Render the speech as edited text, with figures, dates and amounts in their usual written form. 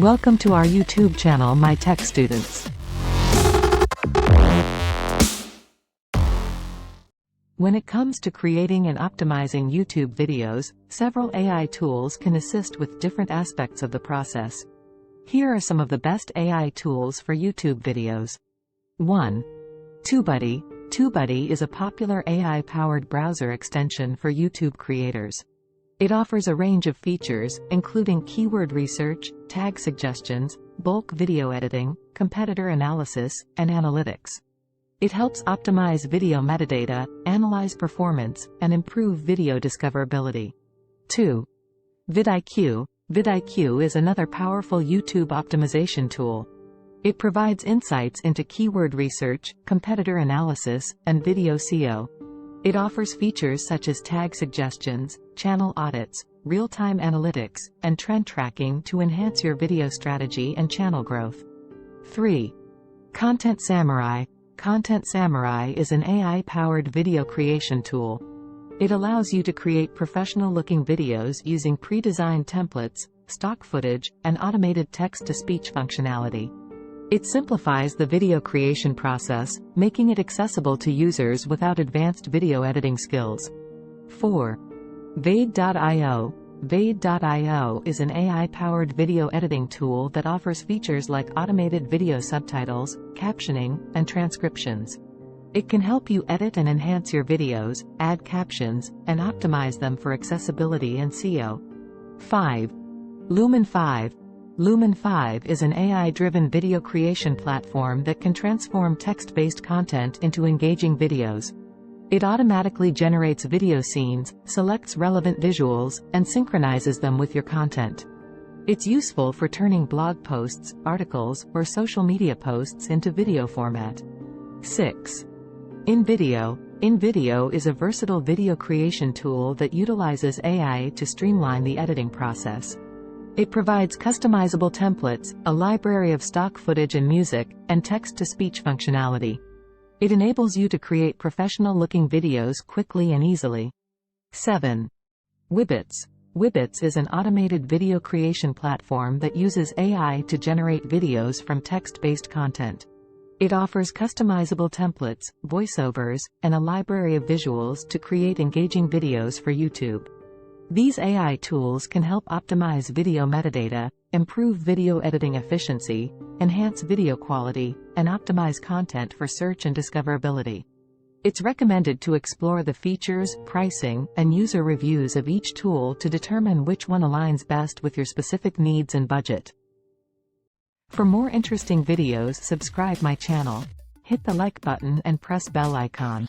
Welcome to our YouTube channel, my tech students. When it comes to creating and optimizing YouTube videos, several AI tools can assist with different aspects of the process. Here are some of the best AI tools for YouTube videos. 1. TubeBuddy. TubeBuddy is a popular AI-powered browser extension for YouTube creators. It offers a range of features, including keyword research, tag suggestions, bulk video editing, competitor analysis, and analytics. It helps optimize video metadata, analyze performance, and improve video discoverability. 2. vidIQ. vidIQ is another powerful YouTube optimization tool. It provides insights into keyword research, competitor analysis, and video SEO. It offers features such as tag suggestions, channel audits, real-time analytics, and trend tracking to enhance your video strategy and channel growth. 3. Content Samurai. Content Samurai is an AI-powered video creation tool. It allows you to create professional-looking videos using pre-designed templates, stock footage, and automated text-to-speech functionality. It simplifies the video creation process, making it accessible to users without advanced video editing skills. 4. Vade.io. Vade.io is an AI-powered video editing tool that offers features like automated video subtitles, captioning, and transcriptions. It can help you edit and enhance your videos, add captions, and optimize them for accessibility and SEO. 5. Lumen 5. Lumen 5 is an AI-driven video creation platform that can transform text-based content into engaging videos. It automatically generates video scenes, selects relevant visuals, and synchronizes them with your content. It's useful for turning blog posts, articles, or social media posts into video format. 6. InVideo. InVideo is a versatile video creation tool that utilizes AI to streamline the editing process. It provides customizable templates, a library of stock footage and music, and text-to-speech functionality. It enables you to create professional-looking videos quickly and easily. 7. Wibbits. Wibbits is an automated video creation platform that uses AI to generate videos from text-based content. It offers customizable templates, voiceovers, and a library of visuals to create engaging videos for YouTube. These AI tools can help optimize video metadata, improve video editing efficiency, enhance video quality, and optimize content for search and discoverability. It's recommended to explore the features, pricing, and user reviews of each tool to determine which one aligns best with your specific needs and budget. For more interesting videos, subscribe my channel, hit the like button and press bell icon.